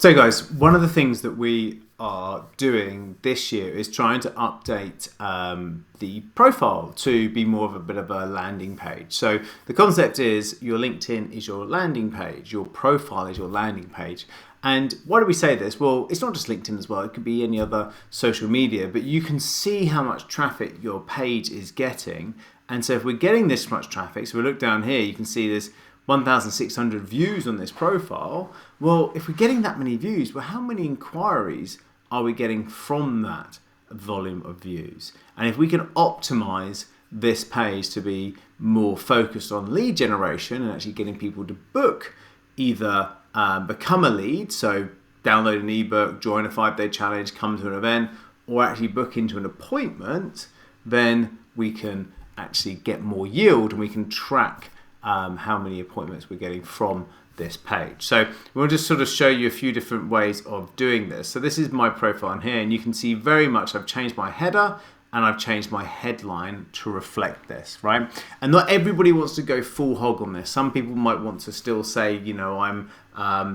So guys, one of the things that we are doing this year is trying to update the profile to be more of a bit of a landing page. So the concept is your LinkedIn is your landing page, your profile is your landing page. And why do we say this? Well, it's not just LinkedIn as well, it could be any other social media, but you can see how much traffic your page is getting. And so if we're getting this much traffic, so we look down here, you can see there's 1,600 views on this profile. Well, if we're getting that many views, well, how many inquiries are we getting from that volume of views? And if we can optimize this page to be more focused on lead generation and actually getting people to book, either become a lead, so download an ebook, join a 5-day challenge, come to an event, or actually book into an appointment, then we can actually get more yield and we can track how many appointments we're getting from this page. So we'll just sort of show you a few different ways of doing this. So this is my profile in here, and you can see very much I've changed my header and I've changed my headline to reflect this, right? And not everybody wants to go full hog on this. Some people might want to still say, you know, I'm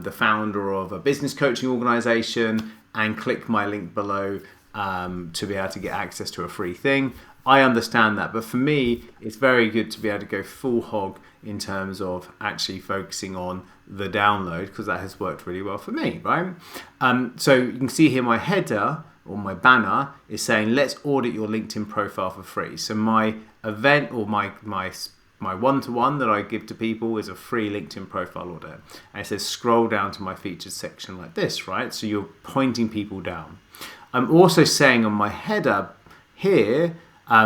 the founder of a business coaching organization, and click my link below to be able to get access to a free thing. I understand that, but for me, it's very good to be able to go full hog in terms of actually focusing on the download, because that has worked really well for me, right? So you can see here my header or my banner is saying, let's audit your LinkedIn profile for free. So my event or my one-to-one that I give to people is a free LinkedIn profile audit. And it says scroll down to my featured section like this, right? So you're pointing people down. I'm also saying on my header here,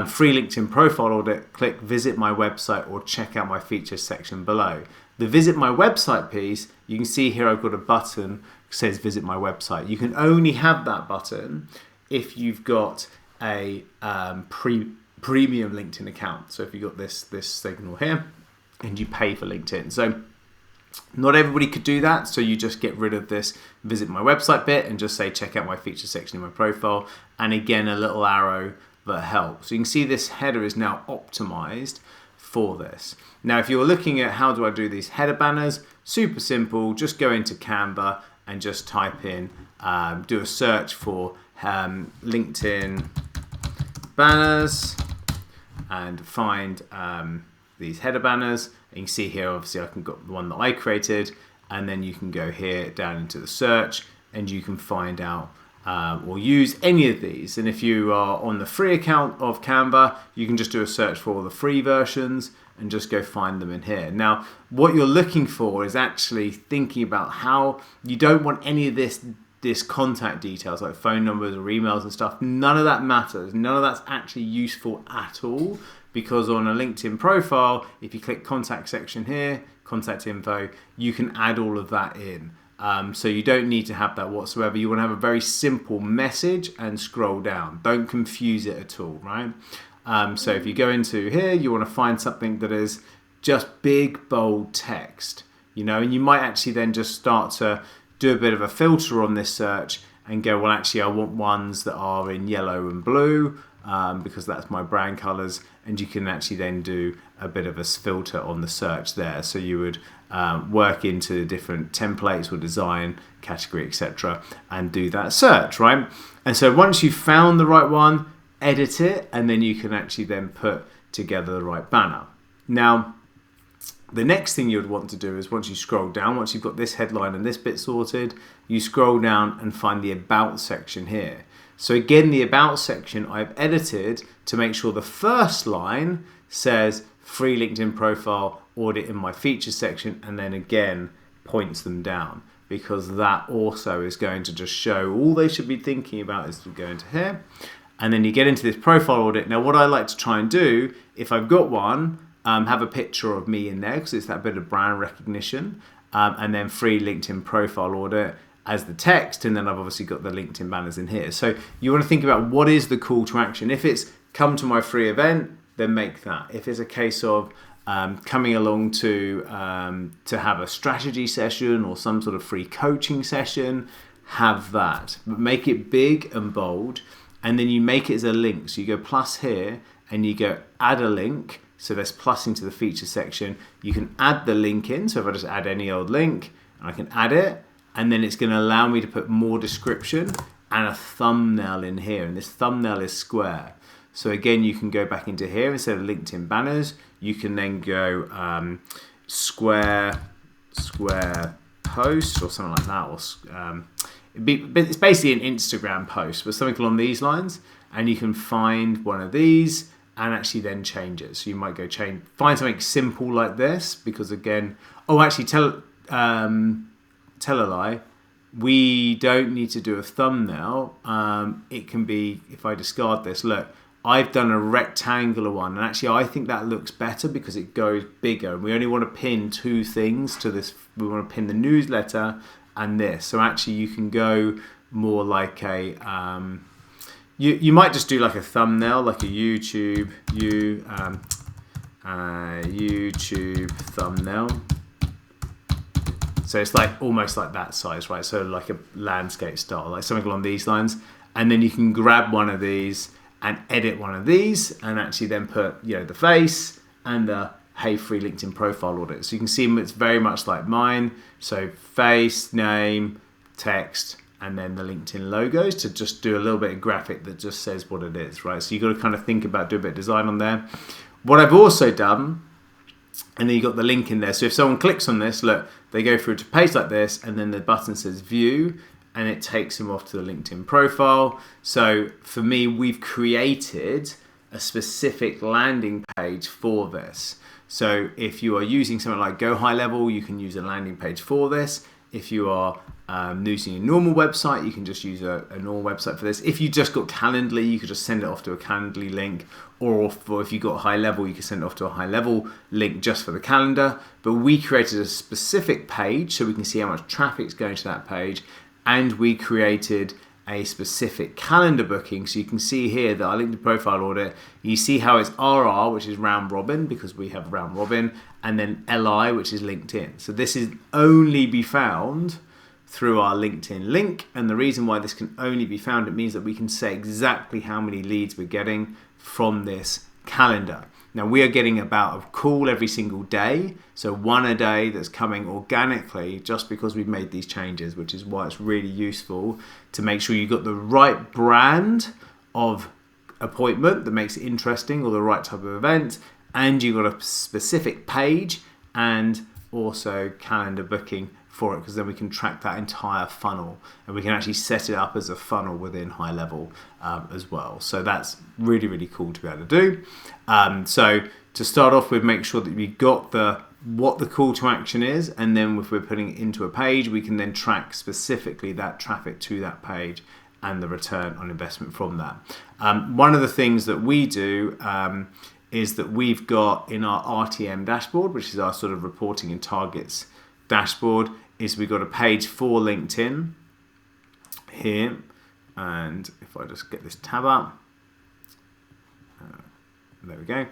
free LinkedIn profile audit, click visit my website or check out my features section below. The visit my website piece, you can see here I've got a button that says visit my website. You can only have that button if you've got a premium LinkedIn account. So if you've got this signal here and you pay for LinkedIn. So not everybody could do that, so you just get rid of this visit my website bit and just say check out my feature section in my profile, and again a little arrow that helps. So you can see this header is now optimized for this. Now if you're looking at how do I do these header banners, super simple, just go into Canva and just type in, do a search for LinkedIn banners and find these header banners. And you can see here obviously I can got the one that I created, and then you can go here down into the search and you can find out or use any of these. And if you are on the free account of Canva, you can just do a search for all the free versions and just go find them in here. Now, what you're looking for is actually thinking about how you don't want any of this contact details like phone numbers or emails and stuff. None of that matters. None of that's actually useful at all, because on a LinkedIn profile, if you click contact section here, contact info, you can add all of that in. So you don't need to have that whatsoever. You want to have a very simple message and scroll down. Don't confuse it at all, right? So if you go into here, you want to find something that is just big, bold text, you know, and you might actually then just start to do a bit of a filter on this search and go, well, actually, I want ones that are in yellow and blue because that's my brand colors. And you can actually then do a bit of a filter on the search there. So you would work into different templates or design category, etc., and do that search, right? And so once you've found the right one, edit it, and then you can actually then put together the right banner. Now, the next thing you would want to do is once you scroll down, once you've got this headline and this bit sorted, you scroll down and find the About section here. So again, the About section I've edited to make sure the first line says free LinkedIn profile audit in my features section, and then again points them down, because that also is going to just show all they should be thinking about is to go into here. And then you get into this profile audit. Now what I like to try and do, if I've got one, have a picture of me in there because it's that bit of brand recognition, and then free LinkedIn profile audit as the text, and then I've obviously got the LinkedIn banners in here. So you want to think about what is the call to action. If it's come to my free event, then make that. If it's a case of coming along to have a strategy session or some sort of free coaching session, have that. But make it big and bold, and then you make it as a link. So you go plus here and you go add a link. So there's plus into the feature section. You can add the link in. So if I just add any old link, and I can add it, and then it's going to allow me to put more description and a thumbnail in here, and this thumbnail is square. So again, you can go back into here instead of LinkedIn banners, you can then go square post or something like that, or it's basically an Instagram post, but something along these lines, and you can find one of these and actually then change it. So you might go find something simple like this, because again, tell a lie, we don't need to do a thumbnail. It can be, if I discard this, look, I've done a rectangular one, and actually I think that looks better because it goes bigger. We only want to pin 2 things to this. We want to pin the newsletter and this. So actually you can go more like a, you might just do like a thumbnail, like a YouTube thumbnail. So it's like almost like that size, right? So like a landscape style, like something along these lines. And then you can grab one of these and edit one of these, and actually then put, the face and the Hey Free LinkedIn profile audit. So you can see it's very much like mine. So face, name, text, and then the LinkedIn logos to just do a little bit of graphic that just says what it is, right? So you've got to kind of think about, do a bit of design on there. What I've also done, and then you got the link in there. So if someone clicks on this, look, they go through to a page like this, and then the button says view, and it takes them off to the LinkedIn profile. So for me, we've created a specific landing page for this. So if you are using something like Go High Level, you can use a landing page for this. If you are using a normal website, you can just use a normal website for this. If you just got Calendly, you could just send it off to a Calendly link, or if you got High Level, you could send it off to a High Level link just for the calendar. But we created a specific page so we can see how much traffic's going to that page, and we created a specific calendar booking. So you can see here that our LinkedIn profile audit, you see how it's RR, which is round robin, because we have round robin, and then LI, which is LinkedIn. So this is only be found through our LinkedIn link. And the reason why this can only be found, it means that we can say exactly how many leads we're getting from this calendar. Now we are getting about a call every single day, so 1 a day that's coming organically just because we've made these changes, which is why it's really useful to make sure you've got the right brand of appointment that makes it interesting, or the right type of event, and you've got a specific page and also calendar booking for it, because then we can track that entire funnel, and we can actually set it up as a funnel within High Level as well. So that's really, really cool to be able to do. So to start off with, make sure that we got what the call to action is, and then if we're putting it into a page, we can then track specifically that traffic to that page and the return on investment from that. One of the things that we do is that we've got in our RTM dashboard, which is our sort of reporting and targets dashboard, is we've got a page for LinkedIn here. And if I just get this tab up, there we go.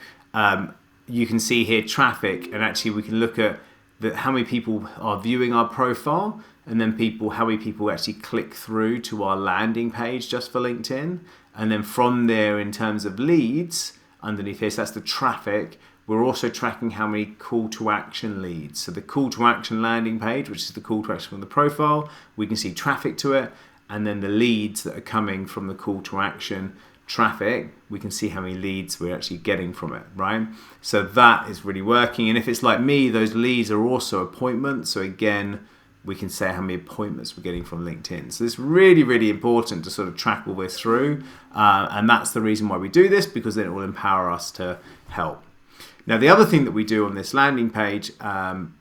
You can see here traffic, and actually we can look at how many people are viewing our profile, and then how many people actually click through to our landing page just for LinkedIn. And then from there, in terms of leads, underneath here, so that's the traffic, we're also tracking how many call to action leads. So the call to action landing page, which is the call to action from the profile, we can see traffic to it, and then the leads that are coming from the call to action traffic, we can see how many leads we're actually getting from it, right? So that is really working. And if it's like me, those leads are also appointments. So again, we can say how many appointments we're getting from LinkedIn. So it's really, really important to sort of track all this through. And that's the reason why we do this, because then it will empower us to help. Now, the other thing that we do on this landing page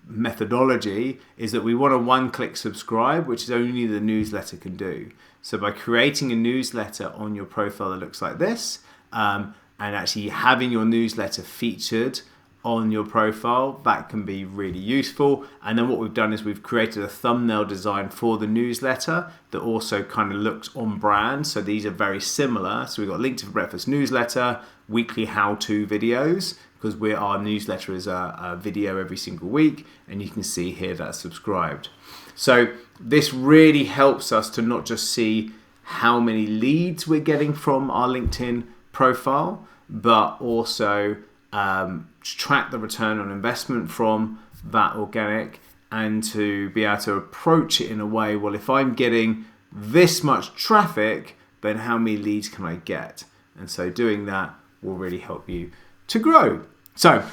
methodology is that we want a one-click subscribe, which is only the newsletter can do. So by creating a newsletter on your profile that looks like this, and actually having your newsletter featured on your profile, that can be really useful. And then what we've done is we've created a thumbnail design for the newsletter that also kind of looks on brand. So these are very similar. So we've got LinkedIn for Breakfast newsletter, weekly how-to videos, because our newsletter is a video every single week, and you can see here that's subscribed. So this really helps us to not just see how many leads we're getting from our LinkedIn profile, but also track the return on investment from that organic, and to be able to approach it in a way, well, if I'm getting this much traffic, then how many leads can I get? And so doing that will really help you to grow. So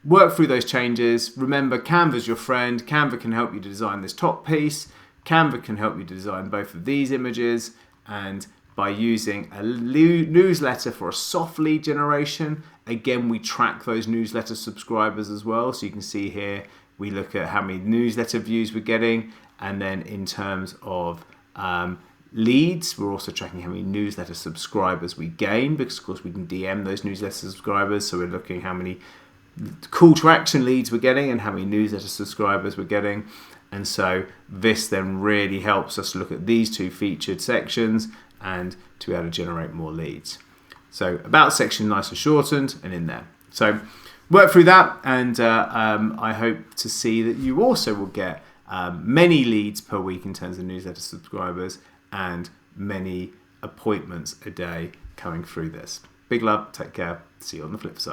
work through those changes. Remember, Canva's your friend. Canva can help you to design this top piece. Canva can help you to design both of these images. And by using a newsletter for a soft lead generation, again, we track those newsletter subscribers as well. So you can see here, we look at how many newsletter views we're getting. And then in terms of leads, we're also tracking how many newsletter subscribers we gain, because of course we can DM those newsletter subscribers. So we're looking how many call to action leads we're getting and how many newsletter subscribers we're getting. And so this then really helps us look at these two featured sections and to be able to generate more leads. So about section, nice and shortened and in there. So work through that, and I hope to see that you also will get many leads per week in terms of newsletter subscribers and many appointments a day coming through this. Big love, take care, see you on the flip side.